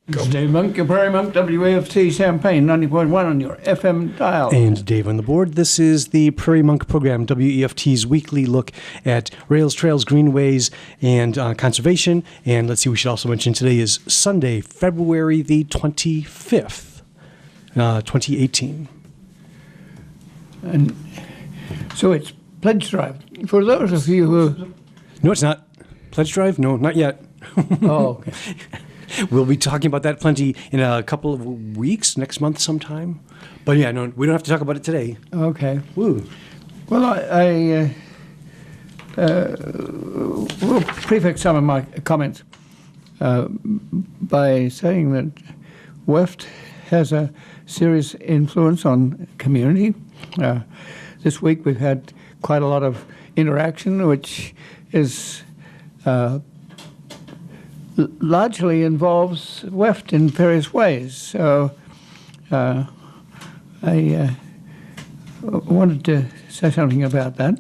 It's Dave Monk, your Prairie Monk, WAFT Champaign, 90.1 on your FM dial. And Dave on the board. This is the Prairie Monk program, WEFT's weekly look at rails, trails, greenways, and conservation. And let's see, we should also mention today is Sunday, February the 25th, 2018. And so it's Pledge Drive. For those of you who... No, it's not. Pledge Drive? No, not yet. Oh, okay. We'll be talking about that plenty in a couple of weeks, next month sometime. But yeah, no, we don't have to talk about it today. Okay. Woo. Well, I will prefix some of my comments by saying that WEFT has a serious influence on community. This week we've had quite a lot of interaction, which is largely involves WEFT in various ways. So I wanted to say something about that.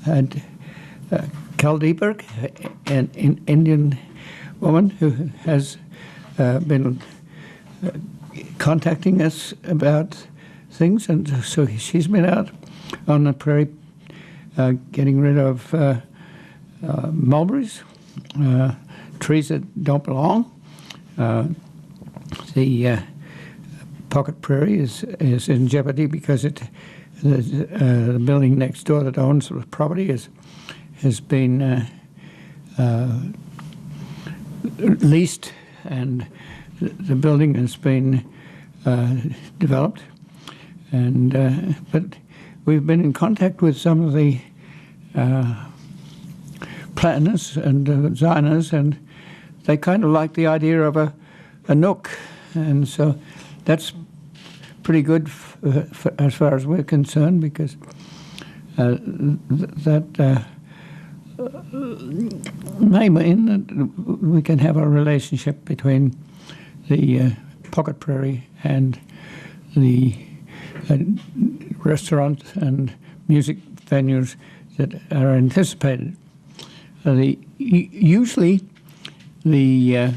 And Cal Deeberg, an Indian woman who has been contacting us about things, and so she's been out on the prairie getting rid of mulberries, trees that don't belong. The pocket prairie is in jeopardy because the building next door that owns the property has been leased, and the building has been developed. And but we've been in contact with some of the planners and designers, and they kind of like the idea of a nook, and so that's pretty good as far as we're concerned, because that may mean that we can have a relationship between the pocket prairie and the restaurant and music venues that are anticipated. Usually the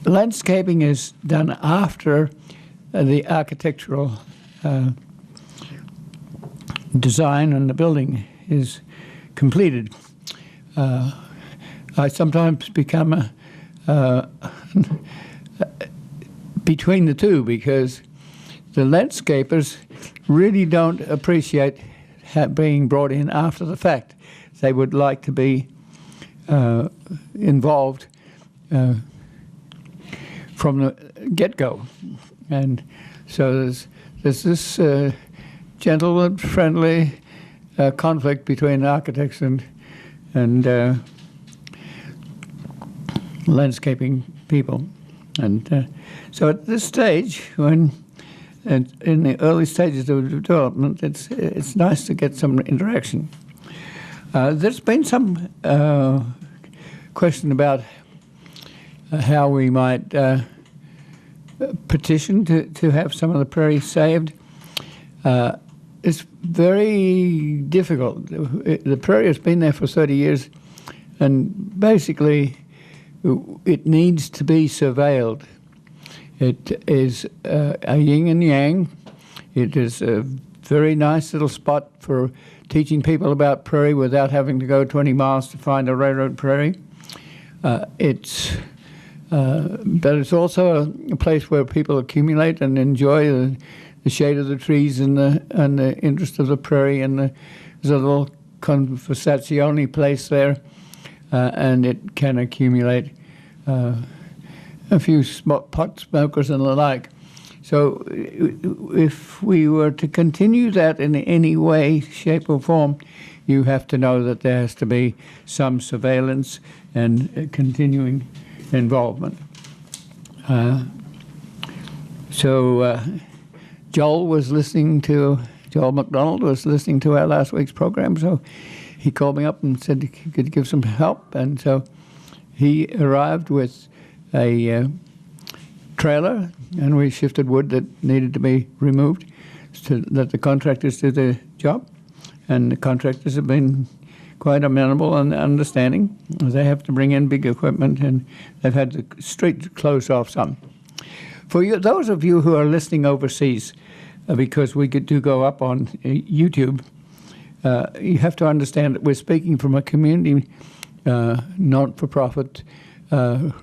landscaping is done after the architectural design and the building is completed. I sometimes become between the two, because the landscapers really don't appreciate being brought in after the fact. They would like to be involved from the get-go. And so there's this gentle and friendly conflict between architects and landscaping people. And so at this stage, when in the early stages of development, it's nice to get some interaction. There's been some question about how we might petition to have some of the prairie saved. It's very difficult. The prairie has been there for 30 years, and basically it needs to be surveilled. It is a yin and yang. It is a very nice little spot for teaching people about prairie without having to go 20 miles to find a railroad prairie. But it's also a place where people accumulate and enjoy the shade of the trees and the interest of the prairie, and there's a little conversazione place there, and it can accumulate a few pot smokers and the like. So if we were to continue that in any way, shape or form, you have to know that there has to be some surveillance and continuing involvement. Joel McDonald was listening to our last week's program, so he called me up and said he could give some help, and so he arrived with a trailer, and we shifted wood that needed to be removed to let the contractors do the job. And the contractors have been quite amenable and understanding. They have to bring in big equipment, and they've had the street closed off some. For you, those of you who are listening overseas, because we do go up on YouTube, you have to understand that we're speaking from a community not-for-profit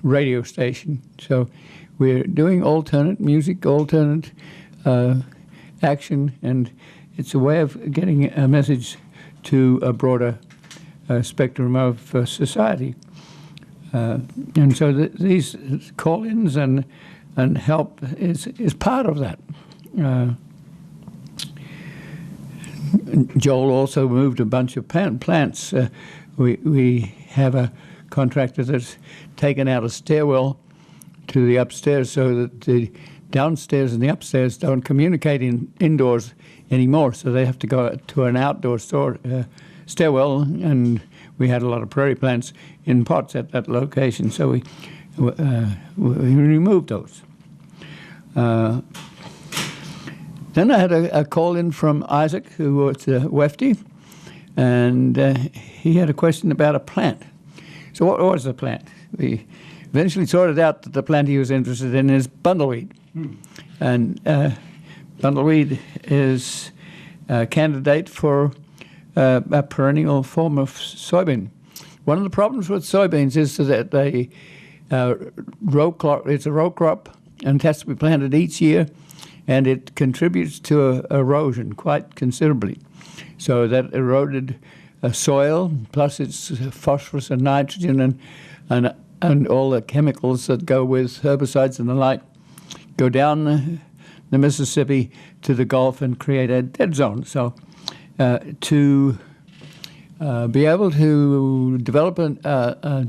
radio station. So we're doing alternate music, alternate action, and it's a way of getting a message to a broader spectrum of society. And so these call-ins and help is part of that. Joel also moved a bunch of plants. We have a contractor that's taken out a stairwell to the upstairs so that the downstairs and the upstairs don't communicate indoors anymore. So they have to go to an outdoor stairwell, and we had a lot of prairie plants in pots at that location. So we removed those. Then I had a call in from Isaac, who was a Wefty, and he had a question about a plant. So what was the plant? We eventually sorted out that the plant he was interested in is bundleweed. And bundleweed is a candidate for a perennial form of soybean. One of the problems with soybeans is that they it's a row crop and it has to be planted each year, and it contributes to erosion quite considerably. So that eroded soil, plus its phosphorus and nitrogen and all the chemicals that go with herbicides and the like, go down the Mississippi to the Gulf and create a dead zone. So to be able to develop a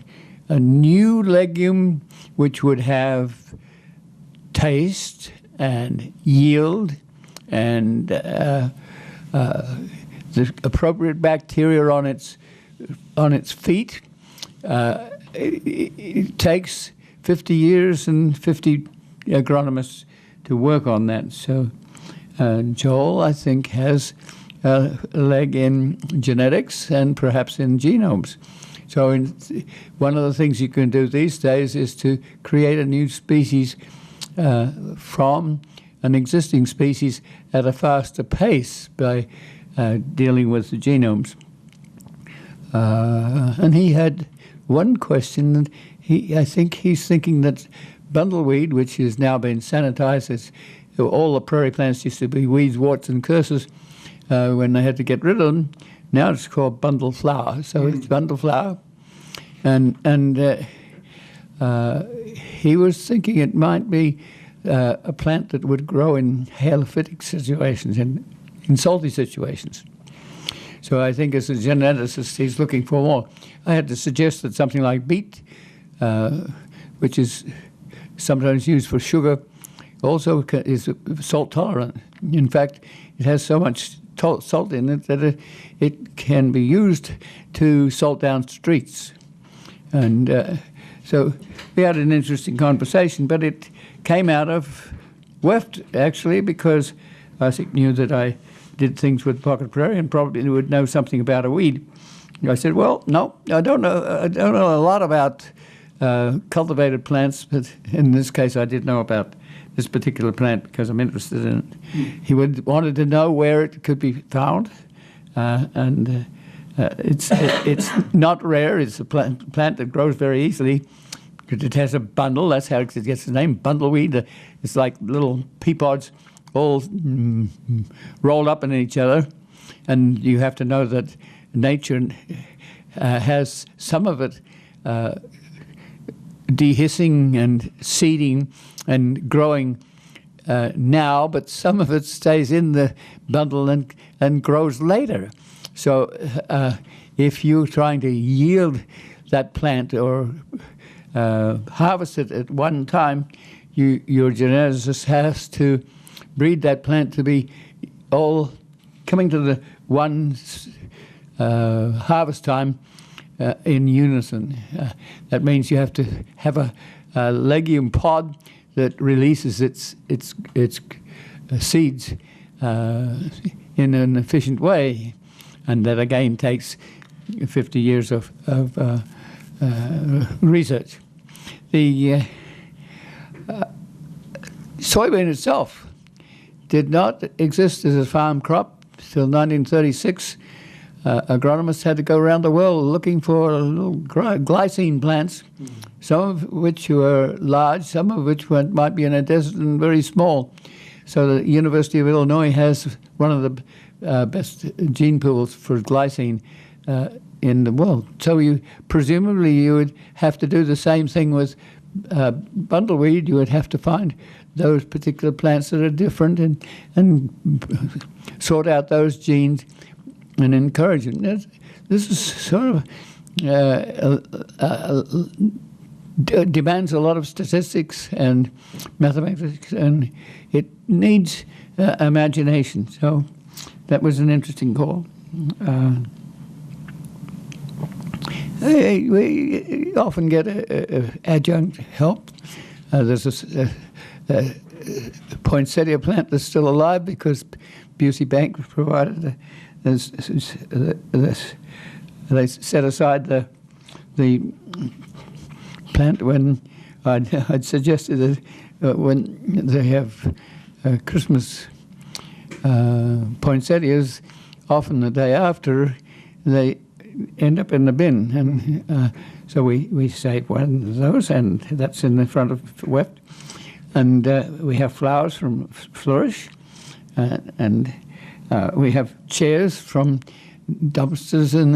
new legume which would have taste and yield and the appropriate bacteria on its feet, it takes 50 years and 50 agronomists to work on that. So Joel, I think, has a leg in genetics and perhaps in genomes. So one of the things you can do these days is to create a new species from an existing species at a faster pace by dealing with the genomes. And he had one question. I think he's thinking that bundleweed, which has now been sanitized, as all the prairie plants used to be weeds, warts, and curses when they had to get rid of them. Now it's called bundle flower. So it's bundle flower. And he was thinking it might be a plant that would grow in halophytic situations, in salty situations. So I think as a geneticist, he's looking for more. I had to suggest that something like beet, which is sometimes used for sugar, also is salt tolerant. In fact, it has so much salt in it that it can be used to salt down streets. And so we had an interesting conversation, but it came out of Weft, actually, because Isaac knew that I did things with pocket prairie and probably would know something about a weed. I said, well, no, I don't know a lot about cultivated plants, but in this case I did know about this particular plant because I'm interested in it. He wanted to know where it could be found, and it's not rare. It's a plant that grows very easily. It has a bundle. That's how it gets its name, bundleweed. It's like little pea pods all rolled up in each other. And you have to know that nature has some of it dehissing and seeding and growing now, but some of it stays in the bundle and grows later. So if you're trying to yield that plant or harvest it at one time, your geneticist has to breed that plant to be all coming to the one harvest time in unison. That means you have to have a legume pod that releases its seeds in an efficient way, and that again takes 50 years of research. The soybean itself did not exist as a farm crop till 1936. Agronomists had to go around the world looking for little glycine plants, some of which were large, some of which might be in a desert and very small. So the University of Illinois has one of the best gene pools for glycine in the world. So presumably you would have to do the same thing with bundleweed. You would have to find those particular plants that are different and sort out those genes and encourage them. This is sort of demands a lot of statistics and mathematics, and it needs imagination. So that was an interesting call. We often get adjunct help. There's a poinsettia plant that's still alive because Busey Bank provided they set aside the plant when I'd suggested that when they have Christmas poinsettias, often the day after, they end up in the bin. And so we save one of those, and that's in the front of WEFT. And we have flowers from Flourish, and we have chairs from dumpsters in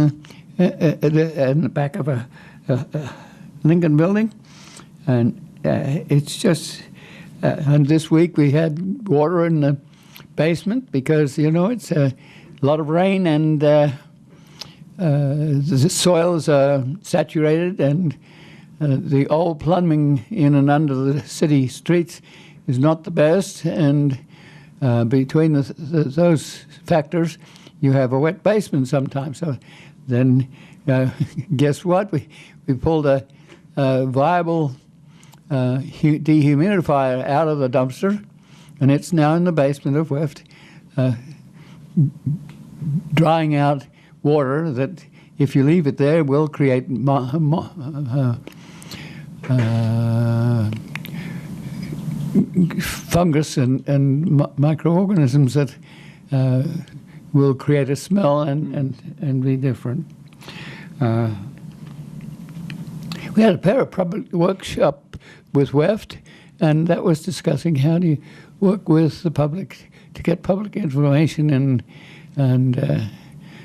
the back of a Lincoln building. And it's just, and this week we had water in the basement because, it's a lot of rain and the soils are saturated, and the old plumbing in and under the city streets is not the best. And between those factors, you have a wet basement sometimes. So then, guess what? We pulled a viable dehumidifier out of the dumpster, and it's now in the basement of WEFT, drying out water that, if you leave it there, will create fungus and microorganisms that will create a smell and be different. We had a para-public workshop with WEFT, and that was discussing how do you work with the public to get public information, and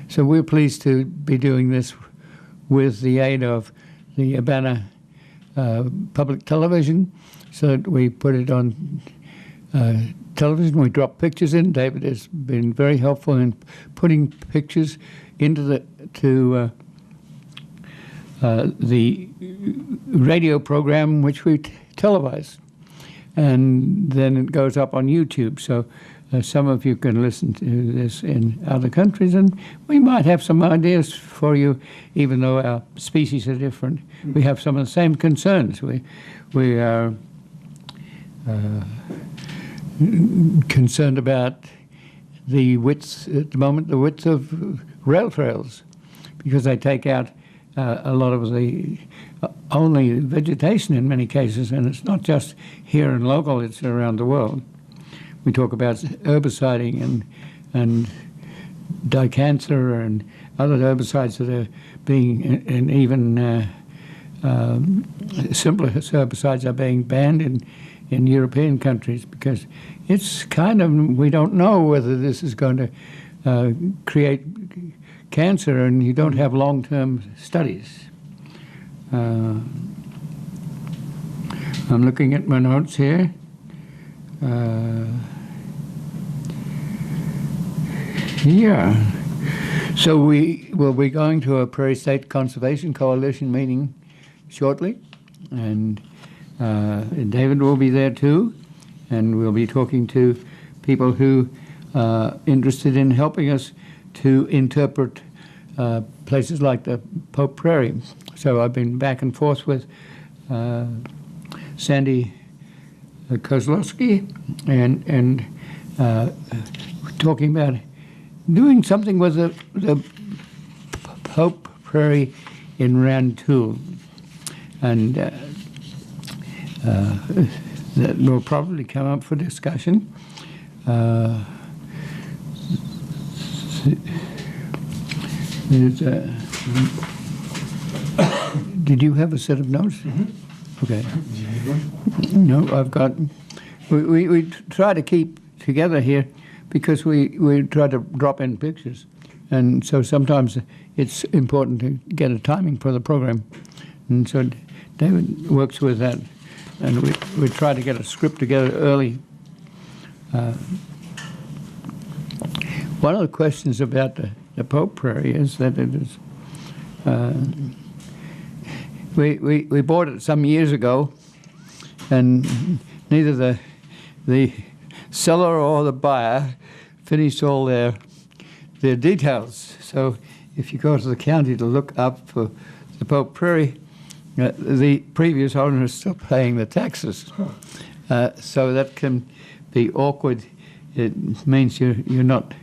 so we're pleased to be doing this with the aid of the Urbana public television, so that we put it on television. We drop pictures in. David has been very helpful in putting pictures into the radio program, which we televise, and then it goes up on YouTube. So some of you can listen to this in other countries, and we might have some ideas for you, even though our species are different. We have some of the same concerns. We are concerned about the width, at the moment, the width of rail trails, because they take out a lot of the only vegetation in many cases, and it's not just here and local, it's around the world. We talk about herbiciding and dichancer and other herbicides that are being, and even simpler herbicides are being banned in European countries, because it's kind of, we don't know whether this is going to create cancer, and you don't have long-term studies. I'm looking at my notes here. Yeah. So we will be going to a Prairie State Conservation Coalition meeting shortly, and David will be there too, and we'll be talking to people who are interested in helping us to interpret places like the Pope Prairie. So I've been back and forth with Sandy Kozlowski and talking about doing something with the Pope Prairie in Rantoul. And that will probably come up for discussion. Did you have a set of notes? Mm-hmm. Okay. No, I've got. We try to keep together here because we try to drop in pictures, and so sometimes it's important to get a timing for the program, and so David works with that, and we try to get a script together early. One of the questions about the Pope Prairie is that it is. We bought it some years ago, and neither the seller or the buyer finished all their details. So if you go to the county to look up for the Pope Prairie, the previous owner is still paying the taxes. So that can be awkward. It means you're not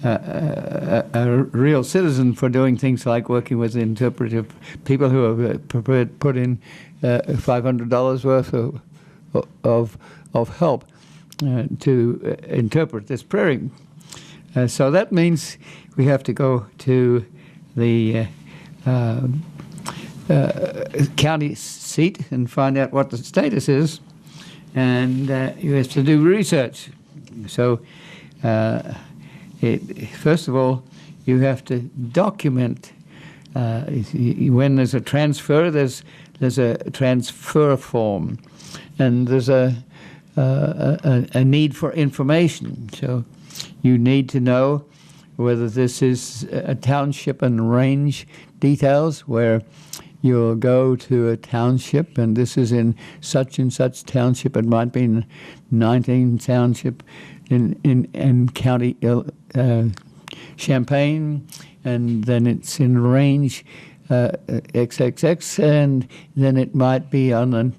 a real citizen for doing things like working with interpretive people who have put in $500 worth of help to interpret this prairie. So that means we have to go to the county seat and find out what the status is, and you have to do research. So first of all, you have to document when there's a transfer. There's a transfer form, and there's a need for information. So you need to know whether this is a township and range details, where you'll go to a township, and this is in such and such township. It might be in 19 township in county Champaign, and then it's in range XXX, and then it might be on a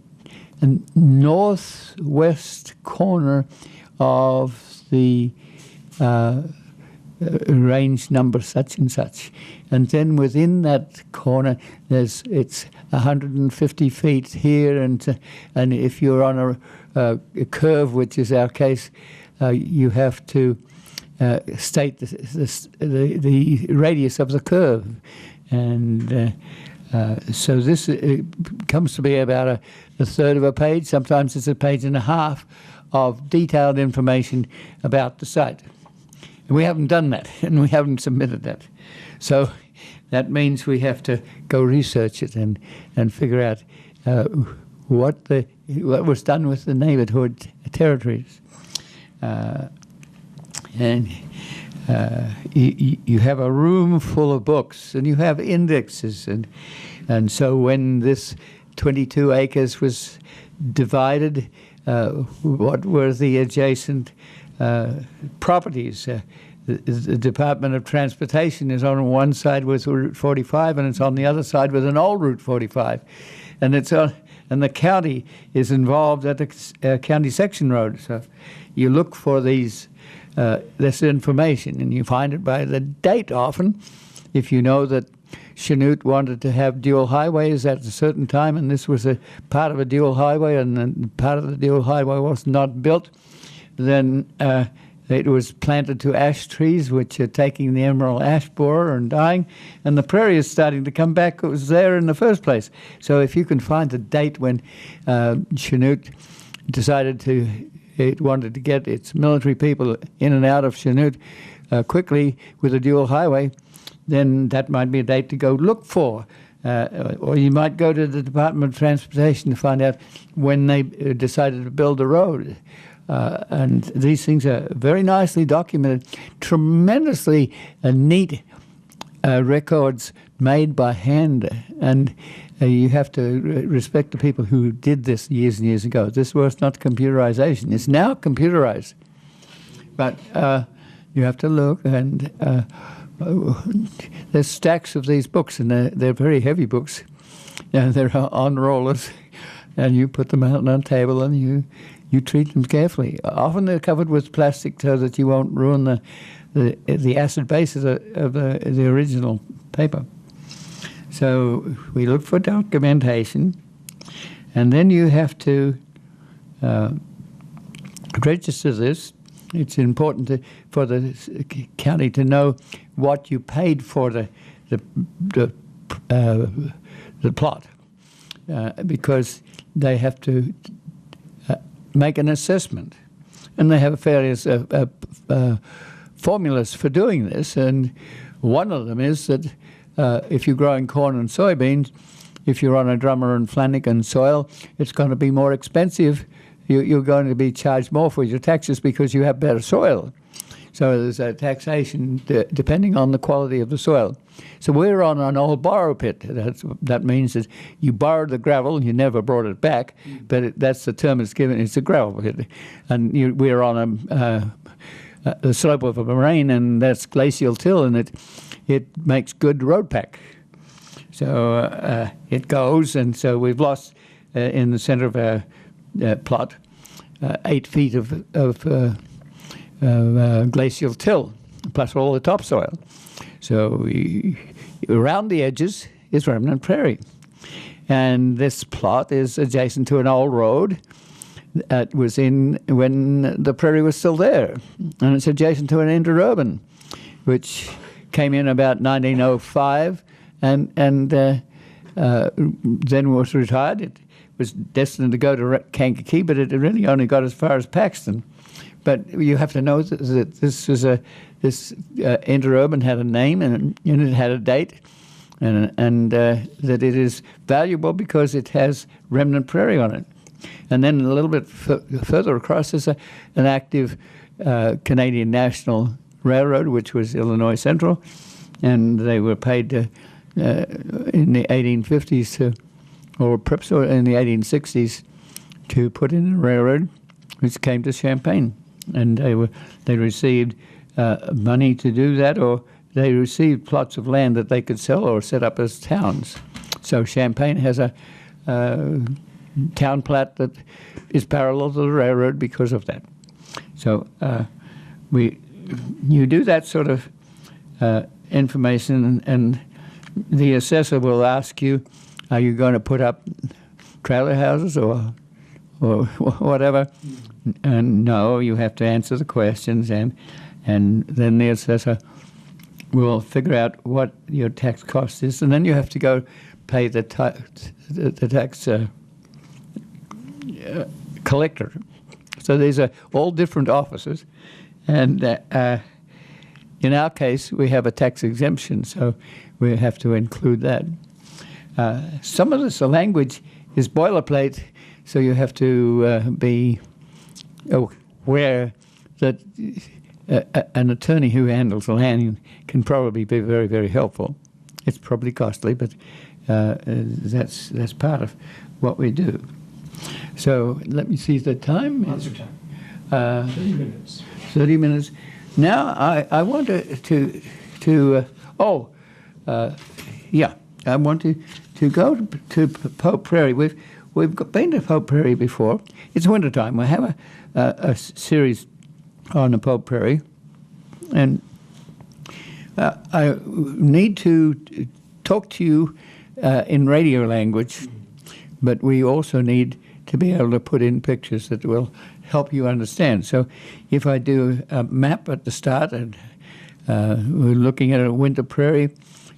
northwest corner of the range number such and such, and then within that corner it's 150 feet here, and if you're on a curve, which is our case, you have to state the radius of the curve, and so this comes to be about a third of a page. Sometimes it's a page and a half of detailed information about the site. And we haven't done that, and we haven't submitted that. So that means we have to go research it and figure out what was done with the neighborhood territories. And you have a room full of books, and you have indexes, and so when this 22 acres was divided, what were the adjacent properties? The Department of Transportation is on one side with Route 45, and it's on the other side with an old Route 45, and the county is involved at the county section road. So you look for this information, and you find it by the date often. If you know that Chanute wanted to have dual highways at a certain time, and this was a part of a dual highway, and then part of the dual highway was not built, then it was planted to ash trees, which are taking the emerald ash borer and dying, and the prairie is starting to come back. It was there in the first place. So if you can find the date when Chanute decided it wanted to get its military people in and out of Chanute quickly with a dual highway, then that might be a date to go look for. Or you might go to the Department of Transportation to find out when they decided to build a road. And these things are very nicely documented, tremendously neat records made by hand. And you have to respect the people who did this years and years ago. This was not computerization. It's now computerized. But you have to look, and there's stacks of these books, and they're very heavy books. And they're on rollers, and you put them out on a table, and you treat them carefully. Often they're covered with plastic so that you won't ruin the acid base of the original paper. So we look for documentation, and then you have to register this. It's important for the county to know what you paid for the plot, because they have to make an assessment, and they have various formulas for doing this. And one of them is that if you're growing corn and soybeans, if you're on a Drummer and Flanagan soil, it's going to be more expensive. You're going to be charged more for your taxes because you have better soil. So there's a taxation depending on the quality of the soil. So we're on an old borrow pit. That means that you borrowed the gravel and you never brought it back, but that's the term it's given. It's a gravel pit. And we're on the slope of a moraine, and that's glacial till, and it makes good road pack. So it goes, and so we've lost in the center of our plot 8 feet of glacial till, plus all the topsoil. So around the edges is remnant prairie. And this plot is adjacent to an old road that was in when the prairie was still there. And it's adjacent to an interurban, which came in about 1905 and then was retired. It was destined to go to Kankakee, but it really only got as far as Paxton. But you have to know that this was this interurban had a name and it had a date, and that it is valuable because it has remnant prairie on it. And then a little bit further across is an active Canadian National Railroad, which was Illinois Central, and they were paid in the 1850s or perhaps in the 1860s to put in a railroad, which came to Champaign. And they received money to do that, or they received plots of land that they could sell or set up as towns. So Champaign has a town plat that is parallel to the railroad because of that. So you do that sort of information, and the assessor will ask you, are you going to put up trailer houses or whatever? And no, you have to answer the questions, and then the assessor will figure out what your tax cost is, and then you have to go pay the tax collector. So these are all different offices, and in our case, we have a tax exemption, so we have to include that. Some of this language is boilerplate, so you have to be aware that an attorney who handles the land can probably be very, very helpful. It's probably costly, but that's part of what we do. So let me see the time. What's your time? 30 minutes. 30 minutes. Now I want I want to go to Pope Prairie. We've been to Pope Prairie before. It's wintertime. We have a series on the Pope Prairie, and I need to talk to you in radio language, but we also need to be able to put in pictures that will help you understand. So if I do a map at the start, and we're looking at a winter prairie,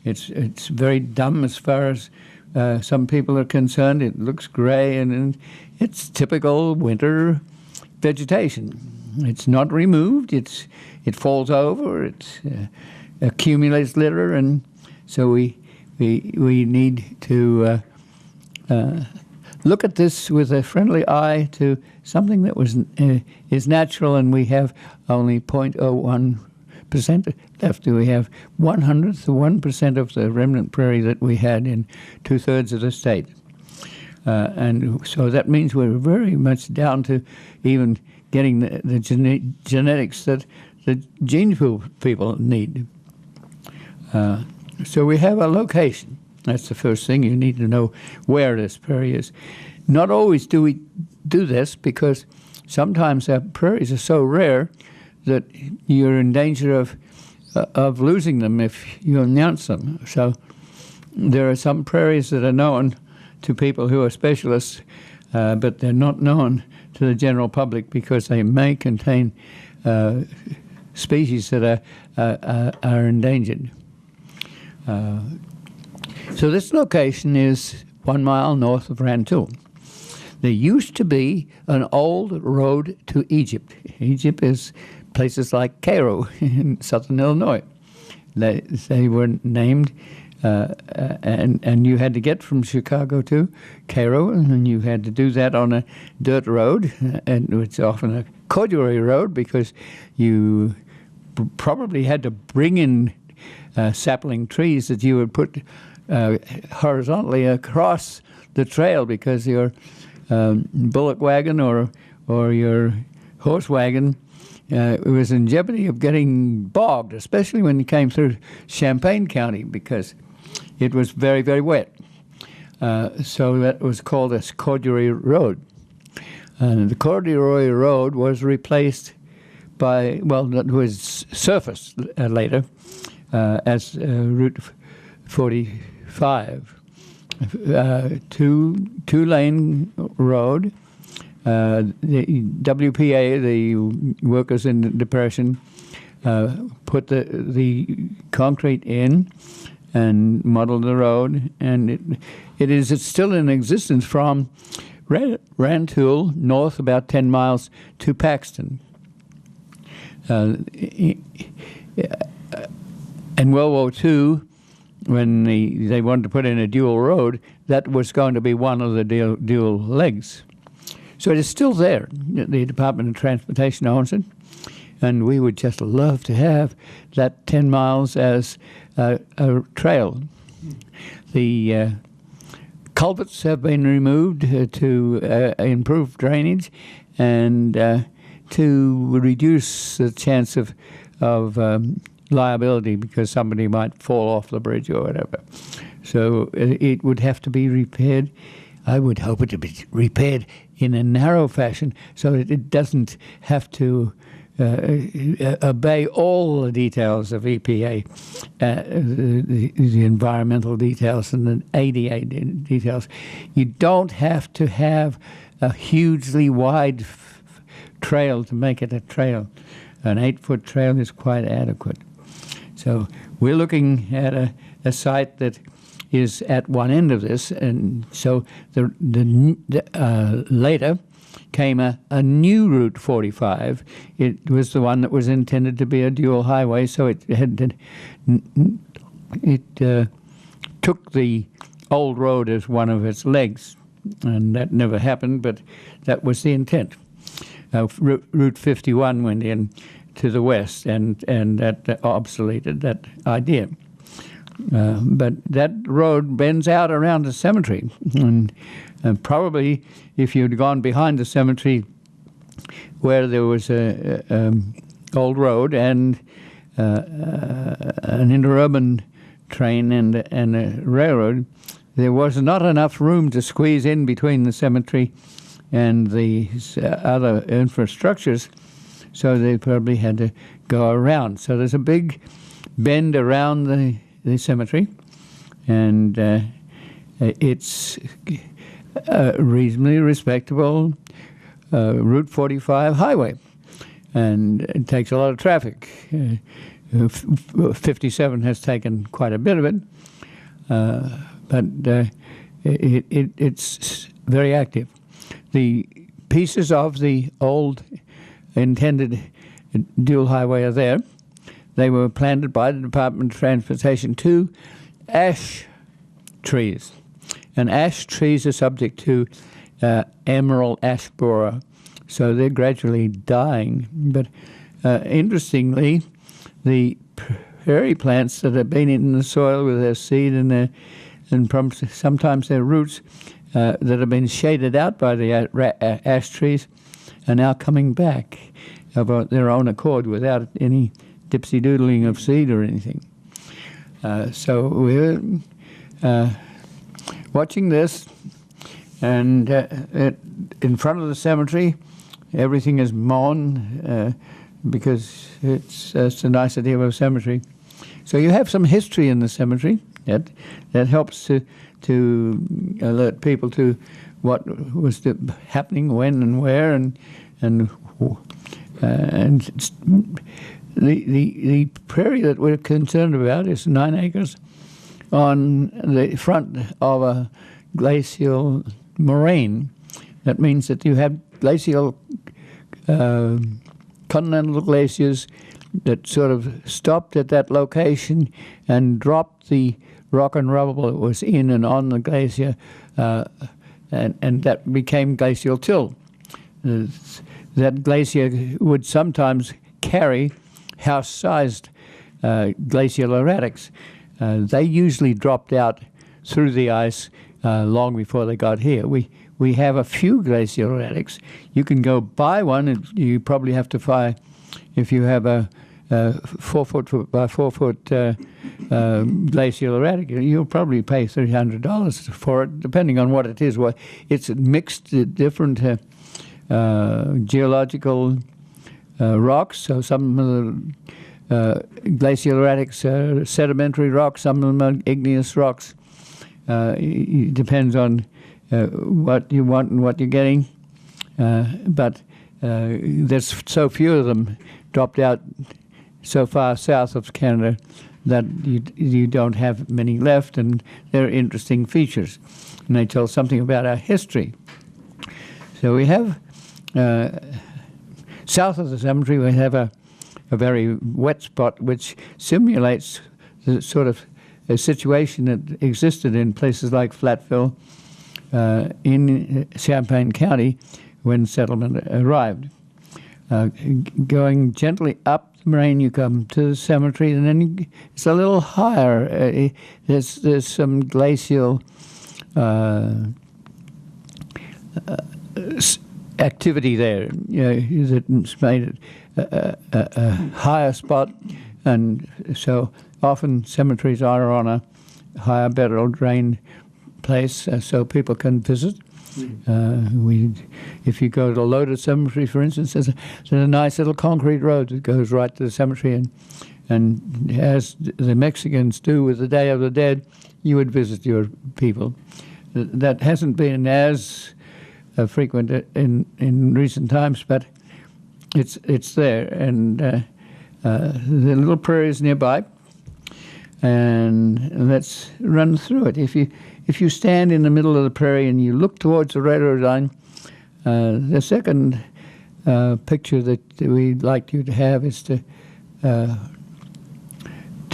it's very dumb as far as some people are concerned. It looks gray, and it's typical winter vegetation. It's not removed. It falls over. It accumulates litter, and so we need to look at this with a friendly eye to something that is natural, and we have only 0.01% left. We have 1/100th of 1% of the remnant prairie that we had in 2/3 of the state. And so that means we're very much down to even getting the genetics that the gene pool people need. So we have a location. That's the first thing. You need to know where this prairie is. Not always do we do this, because sometimes our prairies are so rare that you're in danger of losing them if you announce them. So there are some prairies that are known to people who are specialists, but they're not known to the general public because they may contain species that are endangered. So this location is 1 mile north of Rantoul. There used to be an old road to Egypt. Egypt is places like Cairo in southern Illinois. They were named, and you had to get from Chicago to Cairo, and you had to do that on a dirt road, and it's often a corduroy road because you probably had to bring in sapling trees that you would put horizontally across the trail, because your bullock wagon or your horse wagon was in jeopardy of getting bogged, especially when you came through Champaign County, because it was very, very wet. So that was called a corduroy road. And the corduroy road was replaced by, well, it was surfaced later as Route 45. Two-lane road. The WPA, the workers in the Depression, put the concrete in and modeled the road, and it's still in existence from Rantoul north about 10 miles to Paxton. In World War II, when they wanted to put in a dual road, that was going to be one of the dual legs. So it is still there. The Department of Transportation owns it, and we would just love to have that 10 miles as a trail. The culverts have been removed to improve drainage and to reduce the chance of liability because somebody might fall off the bridge or whatever. So it would have to be repaired. I would hope it to be repaired in a narrow fashion so that it doesn't have to obey all the details of EPA, the environmental details and the ADA details. You don't have to have a hugely wide trail to make it a trail. An 8-foot trail is quite adequate. So we're looking at a site that is at one end of this, and so later came a new Route 45. It was the one that was intended to be a dual highway, so it took the old road as one of its legs, and that never happened, but that was the intent. Route 51 went in to the west, and that obsoleted that idea. But that road bends out around the cemetery, and probably if you'd gone behind the cemetery where there was a old road and an interurban train and a railroad, there was not enough room to squeeze in between the cemetery and the other infrastructures, so they probably had to go around. So there's a big bend around the cemetery, and it's a reasonably respectable Route 45 highway, and it takes a lot of traffic. 57 has taken quite a bit of it, but it's very active. The pieces of the old intended dual highway are there. They were planted by the Department of Transportation to ash trees. And ash trees are subject to emerald ash borer, so they're gradually dying. But interestingly, the prairie plants that have been in the soil with their seed and sometimes their roots that have been shaded out by the ash trees are now coming back of their own accord without any dipsy-doodling of seed or anything. So we're watching this, and in front of the cemetery, everything is mown because it's a nice idea of a cemetery. So you have some history in the cemetery that helps to alert people to what was happening when and where, and the prairie that we're concerned about is 9 acres on the front of a glacial moraine. That means that you have glacial continental glaciers that sort of stopped at that location and dropped the rock and rubble that was in and on the glacier, and that became glacial till. That glacier would sometimes carry house-sized glacial erratics. They usually dropped out through the ice long before they got here. We have a few glacial erratics. You can go buy one, and you probably have to buy, if you have a 4 foot by 4 foot glacial erratic, you'll probably pay $300 for it, depending on what it is. Well, it's mixed different geological rocks. So some of the glacial erratics are sedimentary rocks, some of them are igneous rocks. It depends on what you want and what you're getting. But there's so few of them dropped out so far south of Canada that you don't have many left, and they're interesting features. And they tell something about our history. So we have, south of the cemetery, we have a very wet spot which simulates the sort of a situation that existed in places like Flatville in Champaign County when settlement arrived. Going gently up the moraine, you come to the cemetery, and then it's a little higher. There's some glacial activity there, that's made it a higher spot, and so often cemeteries are on a higher, better drained place, so people can visit. If you go to Loaded Cemetery, for instance, there's a nice little concrete road that goes right to the cemetery, and as the Mexicans do with the Day of the Dead, you would visit your people. That hasn't been as frequent in recent times, but it's there, and the little prairie is nearby, and let's run through it. If you stand in the middle of the prairie and you look towards the railroad line, the second picture that we'd like you to have is to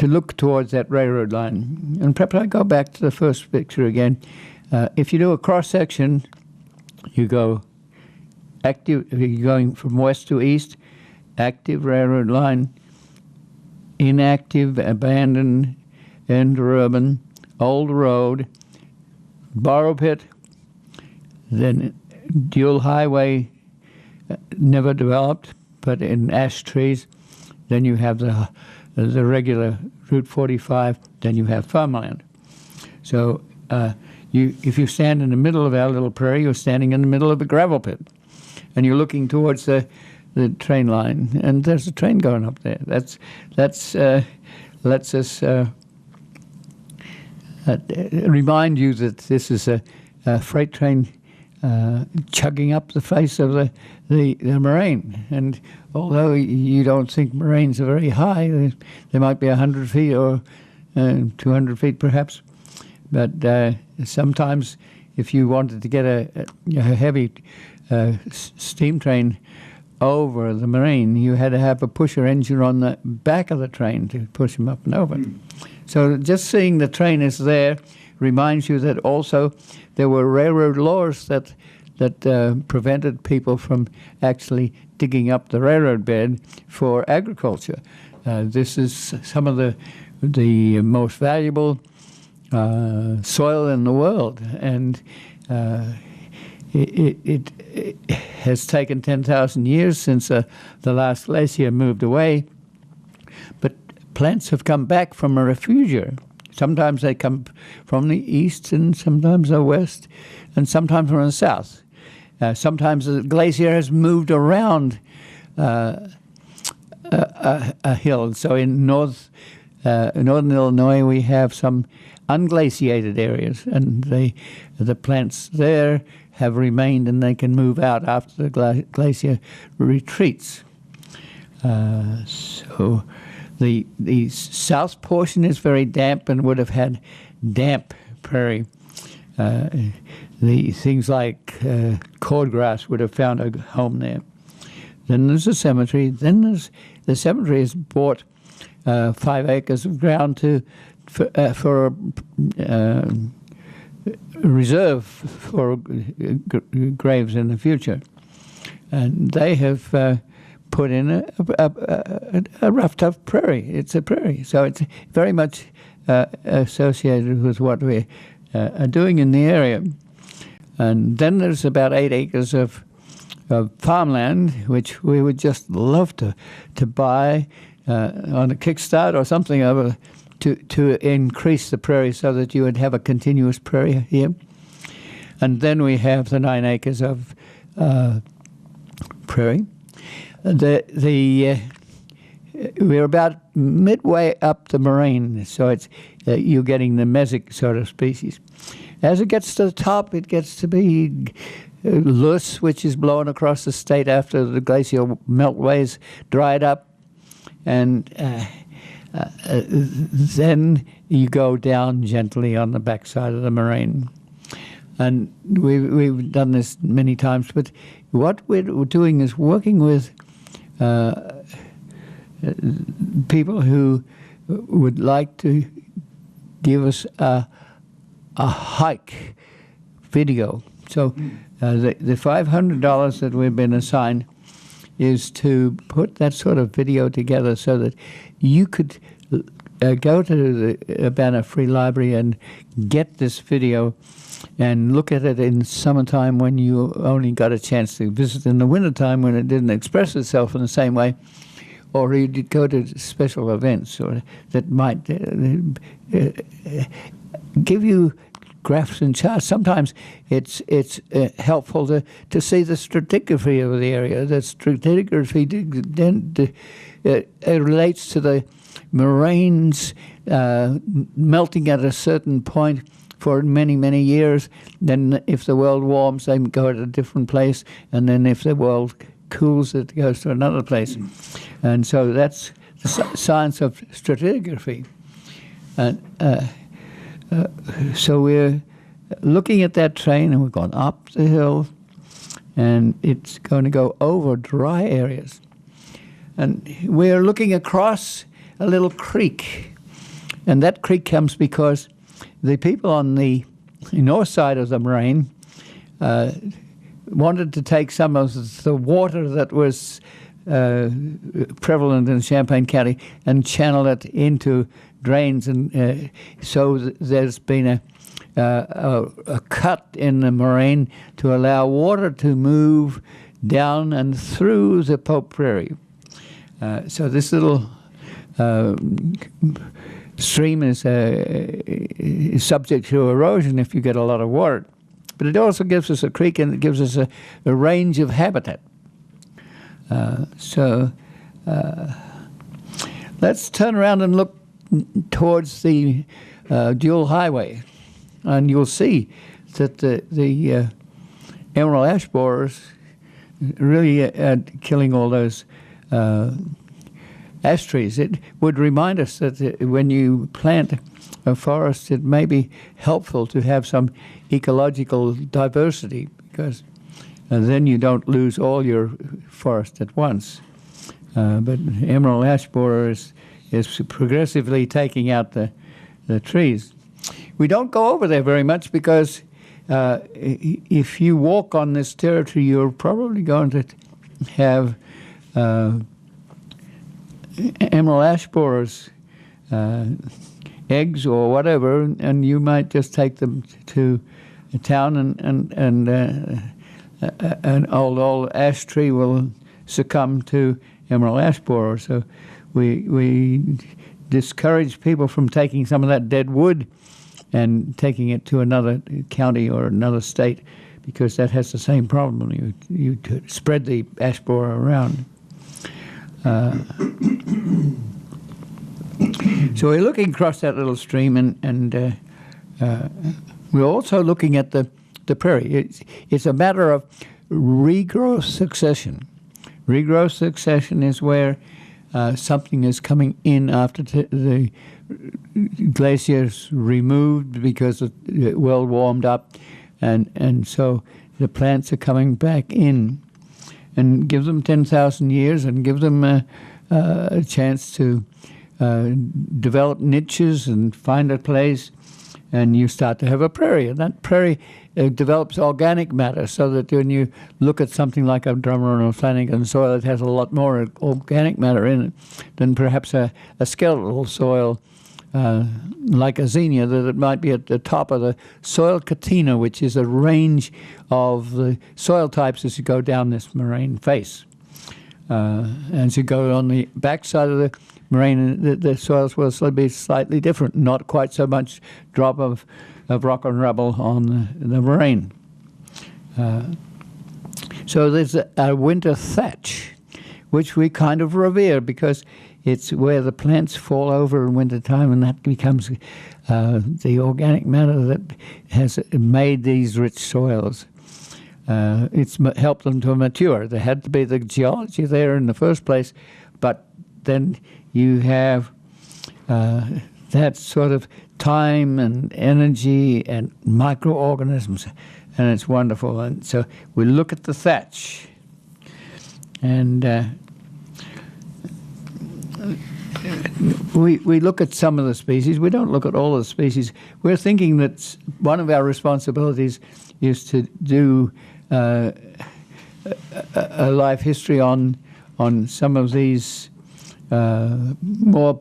look towards that railroad line. And perhaps I go back to the first picture again. If you do a cross section, you go active. You're going from west to east, active railroad line, inactive, abandoned, interurban, old road, borrow pit, then dual highway, never developed, but in ash trees. Then you have the regular Route 45. Then you have farmland. So if you stand in the middle of our little prairie, you're standing in the middle of a gravel pit, and you're looking towards the train line, and there's a train going up there. That's lets us remind you that this is a freight train chugging up the face of the moraine. And although you don't think moraines are very high, they might be 100 feet or 200 feet perhaps. But sometimes if you wanted to get a heavy steam train over the moraine, you had to have a pusher engine on the back of the train to push them up and over. So just seeing the train is there reminds you that also there were railroad laws that prevented people from actually digging up the railroad bed for agriculture. This is some of the most valuable soil in the world, and it has taken 10,000 years since the last glacier moved away, plants have come back from a refugia. Sometimes they come from the east, and sometimes the west, and sometimes from the south. Sometimes the glacier has moved around a hill. So in northern Illinois, we have some unglaciated areas, and the plants there have remained, and they can move out after the glacier retreats. So the south portion is very damp and would have had damp prairie. The things like cordgrass would have found a home there. Then there's a cemetery. Then the cemetery has bought 5 acres of ground for a reserve for graves in the future, and they have put in a rough, tough prairie. It's a prairie, so it's very much associated with what we are doing in the area. And then there's about 8 acres of farmland, which we would just love to buy on a kickstart or something to increase the prairie so that you would have a continuous prairie here. And then we have the 9 acres of prairie. We're about midway up the moraine, so it's you're getting the mesic sort of species. As it gets to the top, it gets to be loess, which is blowing across the state after the glacial meltways dried up, and then you go down gently on the backside of the moraine. And we've done this many times, but what we're doing is working with people who would like to give us a hike video. So the $500 that we've been assigned is to put that sort of video together so that you could go to the Urbana Free Library and get this video and look at it in summertime when you only got a chance to visit in the wintertime when it didn't express itself in the same way, or you did go to special events or that might give you graphs and charts. Sometimes it's helpful to see the stratigraphy of the area. The stratigraphy it relates to the moraines melting at a certain point for many, many years. Then if the world warms, they go to a different place. And then if the world cools, it goes to another place. And so that's the science of stratigraphy. And so we're looking at that train, and we've gone up the hill, and it's going to go over dry areas. And we're looking across a little creek. And that creek comes because the people on the north side of the moraine wanted to take some of the water that was prevalent in Champaign County and channel it into drains, and so there's been a cut in the moraine to allow water to move down and through the Pope Prairie. So this little stream is subject to erosion if you get a lot of water. But it also gives us a creek, and it gives us a range of habitat. Let's turn around and look towards the dual highway, and you'll see that the emerald ash borers really are killing all those ash trees. It would remind us that when you plant a forest, it may be helpful to have some ecological diversity, because then you don't lose all your forest at once. But emerald ash borer is progressively taking out the trees. We don't go over there very much because if you walk on this territory, you're probably going to have emerald ash borers, eggs or whatever, and you might just take them to a town, and an old ash tree will succumb to emerald ash borer. So we discourage people from taking some of that dead wood and taking it to another county or another state, because that has the same problem. You spread the ash borer around. So we're looking across that little stream, and we're also looking at the prairie. It's a matter of regrowth succession. Regrowth succession is where something is coming in after the glaciers removed because it well warmed up, and so the plants are coming back in, and give them 10,000 years and give them a chance to develop niches and find a place, and you start to have a prairie. And that prairie develops organic matter, so that when you look at something like a Drummer or Flanagan soil, it has a lot more organic matter in it than perhaps a skeletal soil like a xenia, that it might be at the top of the soil catena, which is a range of the soil types as you go down this moraine face. As you go on the backside of the moraine, the soils will be slightly different, not quite so much drop of rock and rubble on the moraine. So there's a winter thatch, which we kind of revere because it's where the plants fall over in wintertime, and that becomes the organic matter that has made these rich soils. It's helped them to mature. There had to be the geology there in the first place, but then you have that sort of time and energy and microorganisms, and it's wonderful. And so we look at the thatch, and we look at some of the species. We don't look at all of the species. We're thinking that one of our responsibilities is to do a life history on some of these more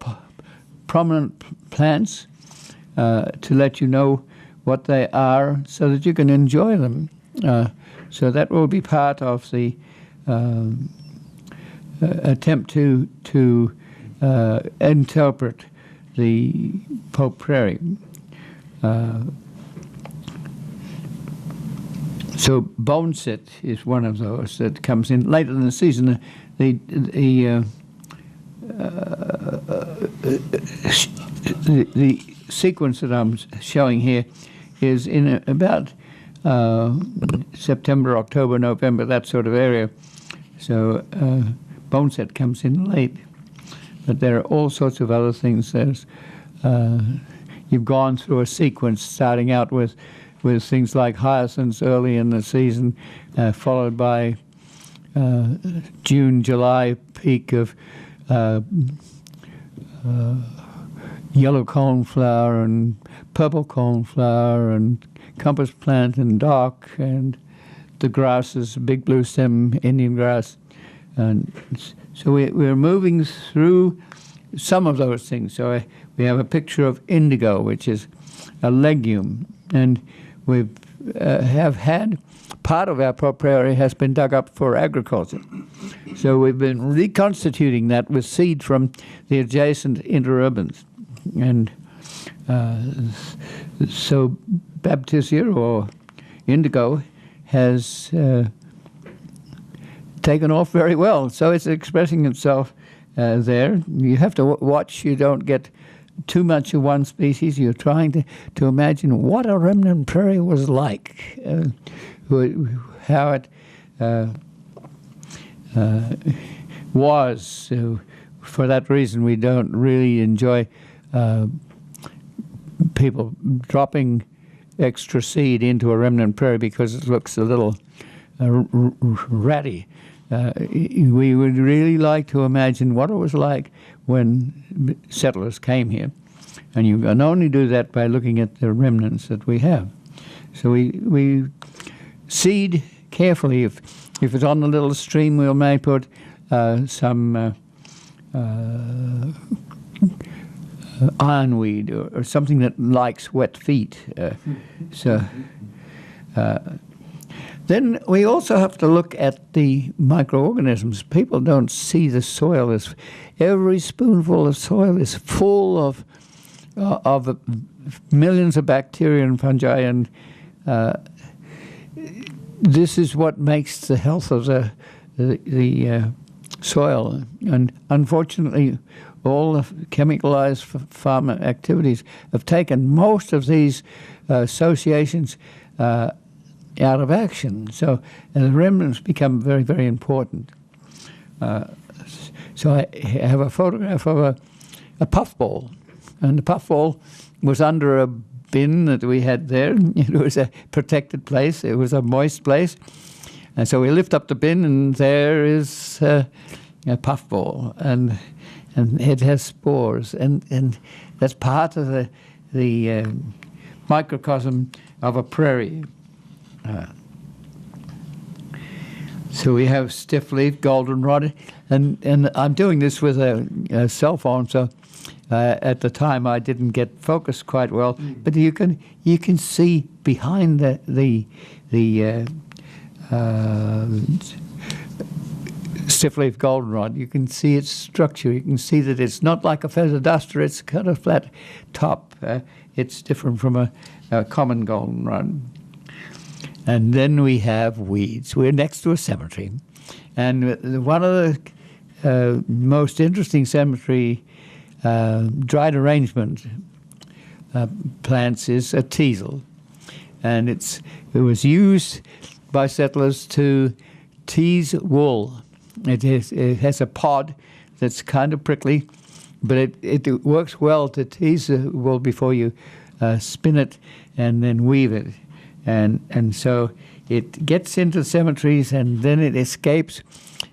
prominent plants, to let you know what they are so that you can enjoy them. So that will be part of the attempt to interpret the Pope Prairie. So boneset is one of those that comes in later in the season. The sequence that I'm showing here is in about September, October, November, that sort of area. So boneset comes in late. But there are all sorts of other things. There's you've gone through a sequence starting out with things like hyacinths early in the season, followed by June, July peak of yellow coneflower and purple coneflower and compass plant and dock and the grasses, big blue stem Indian grass. And so we're moving through some of those things. So we have a picture of indigo, which is a legume, and we have had part of our prairie has been dug up for agriculture. So we've been reconstituting that with seed from the adjacent interurbans. And so Baptisia, or indigo, has taken off very well. So it's expressing itself there. You have to watch you don't get too much of one species. You're trying to imagine what a remnant prairie was like, how it was. So for that reason, we don't really enjoy people dropping extra seed into a remnant prairie because it looks a little ratty. We would really like to imagine what it was like when settlers came here. And you can only do that by looking at the remnants that we have. So we seed carefully. If it's on the little stream, we may put some ironweed or something that likes wet feet. Then we also have to look at the microorganisms. People don't see the soil as every spoonful of soil is full of millions of bacteria and fungi, and this is what makes the health of the soil. And unfortunately, all the chemicalized farm activities have taken most of these associations out of action. So the remnants become very, very important. So I have a photograph of a puffball, and the puffball was under a bin that we had there. It was a protected place. It was a moist place. And so we lift up the bin, and there is a puffball, and it has spores, and that's part of the microcosm of a prairie. So we have stiff-leaf goldenrod, and I'm doing this with a cell phone, so at the time I didn't get focused quite well. But you can see behind the stiff-leaf goldenrod, you can see its structure. You can see that it's not like a feather duster. It's got a flat top. It's different from a common goldenrod. And then we have weeds. We're next to a cemetery. And one of the most interesting cemetery dried arrangement plants is a teasel. And it was used by settlers to tease wool. It has a pod that's kind of prickly, but it works well to tease the wool before you spin it and then weave it. And so it gets into cemeteries and then it escapes,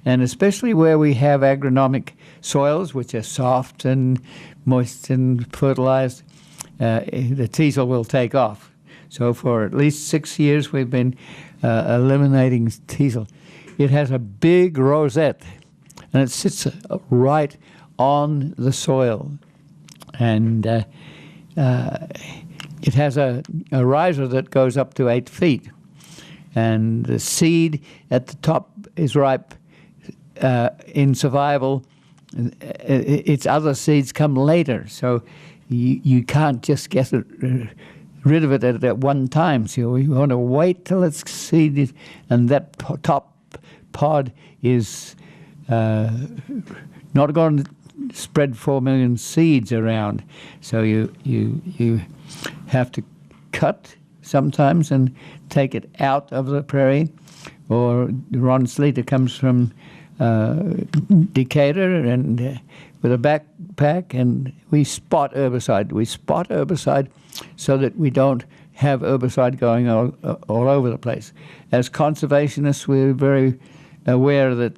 and especially where we have agronomic soils, which are soft and moist and fertilized, the teasel will take off. So for at least 6 years we've been eliminating teasel. It has a big rosette, and it sits right on the soil. And it has a riser that goes up to 8 feet. And the seed at the top is ripe in survival. Its other seeds come later, so you can't just get rid of it at one time. So you want to wait till it's seeded, and that top pod is not going to spread 4 million seeds around. So you have to cut sometimes and take it out of the prairie. Or Ron Sleater comes from Decatur and with a backpack, and we spot herbicide. We spot herbicide so that we don't have herbicide going all over the place. As conservationists, we're very aware that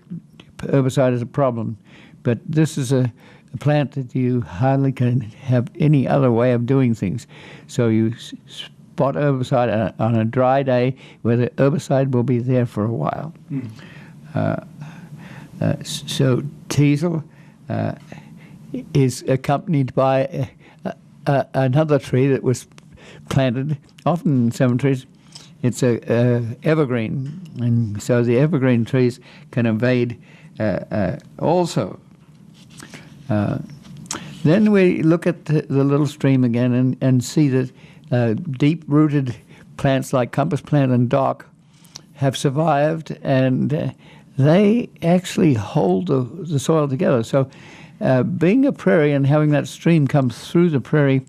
herbicide is a problem, but this is a plant that you hardly can have any other way of doing things. So you spot herbicide on a dry day where the herbicide will be there for a while. So teasel is accompanied by another tree that was planted, often in cemeteries. It's a evergreen, and so the evergreen trees can evade also. Then we look at the little stream again and see that deep-rooted plants like compass plant and dock have survived, and they actually hold the soil together. So being a prairie and having that stream come through the prairie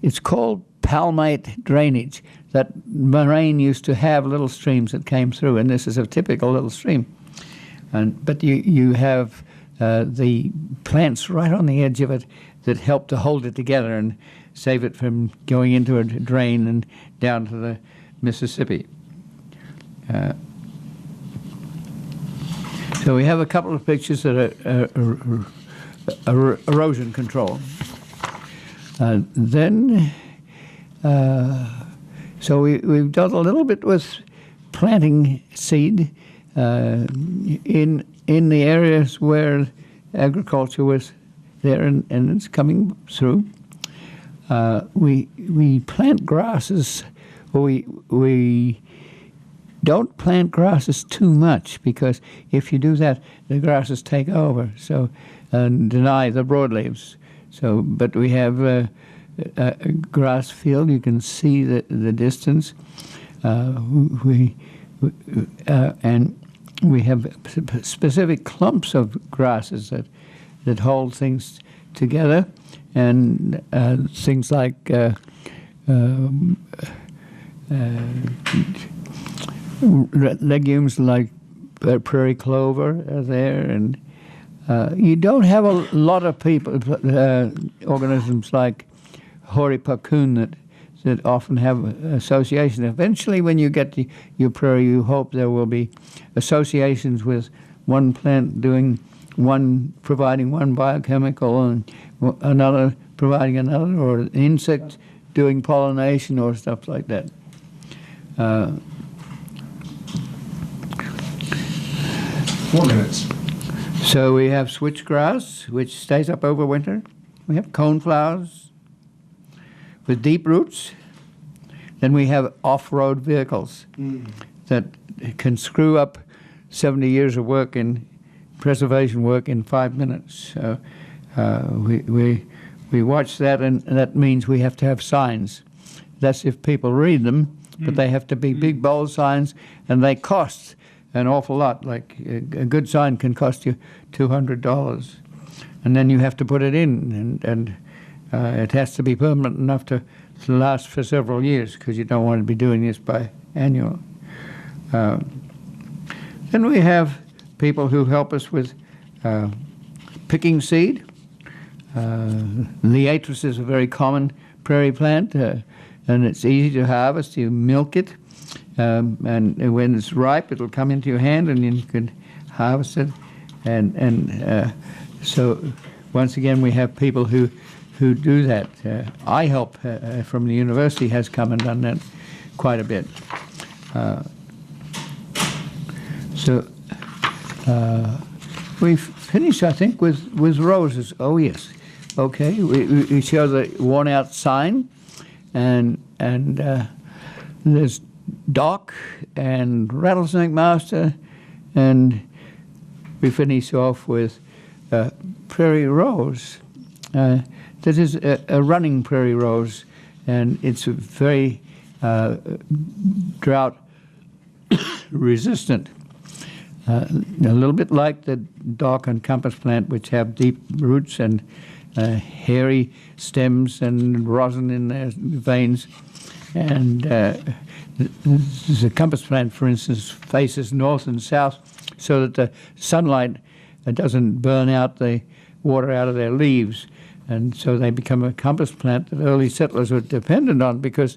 it's called palmate drainage. That moraine used to have little streams that came through, and this is a typical little stream. But you have the plants right on the edge of it that help to hold it together and save it from going into a drain and down to the Mississippi. So we have a couple of pictures that are erosion control. So we've done a little bit with planting seed in the areas where agriculture was there and it's coming through. we plant grasses, or we don't plant grasses too much, because if you do that, the grasses take over, so and deny the broadleaves. So, but we have a grass field. You can see the distance. And we have specific clumps of grasses that hold things together, and things like legumes like prairie clover are there, and you don't have a lot of people, organisms like hoary puccoon that often have associations. Eventually, when you get to your prairie, you hope there will be associations with one plant providing one biochemical, and another providing another, or an insect doing pollination or stuff like that. 4 minutes. So we have switchgrass, which stays up over winter. We have coneflowers with deep roots. Then we have off-road vehicles that can screw up 70 years of work in preservation work in 5 minutes. So we watch that, and that means we have to have signs. That's if people read them, but they have to be big, bold signs, and they cost an awful lot. Like a good sign can cost you $200, and then you have to put it in, and it has to be permanent enough to last for several years, because you don't want to be doing this biannual. Then we have people who help us with picking seed. Liatris is a very common prairie plant, and it's easy to harvest. You milk it, and when it's ripe, it'll come into your hand, and you can harvest it. And so, once again, we have people who do that. I help from the university has come and done that quite a bit. We finished, I think, with roses. Oh yes, okay. We show the worn-out sign, and there's dock and rattlesnake master, and we finish off with prairie rose. That is a running prairie rose, and it's very drought resistant. A little bit like the dock and compass plant, which have deep roots and hairy stems and rosin in their veins. And the compass plant, for instance, faces north and south so that the sunlight doesn't burn out the water out of their leaves. And so they become a compass plant that early settlers were dependent on, because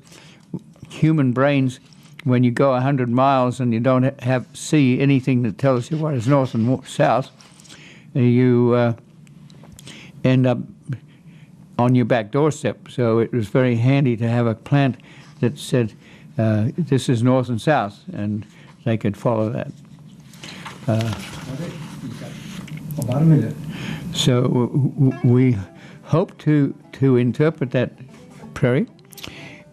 human brains, when you go 100 miles and you don't see anything that tells you what is north and south, you end up on your back doorstep. So it was very handy to have a plant that said, this is north and south, and they could follow that. About a minute. So we hope to interpret that prairie.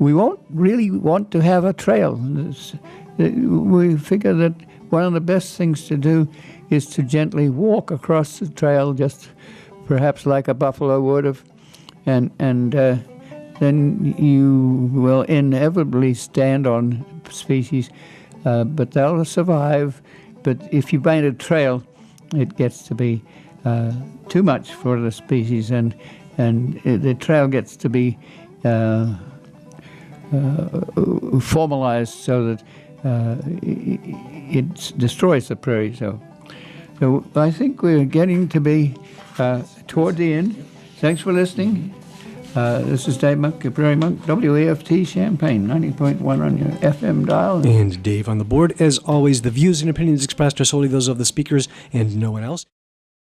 We won't really want to have a trail. We figure that one of the best things to do is to gently walk across the trail, just perhaps like a buffalo would have, and then you will inevitably stand on species, but they'll survive. But if you paint a trail, it gets to be too much for the species, and the trail gets to be formalized so that it destroys the prairie. So I think we're getting to be toward the end. Thanks for listening. This is Dave Monk, Prairie Monk, WAFT Champaign, 90.1 on your FM dial. And Dave on the board. As always, the views and opinions expressed are solely those of the speakers and no one else.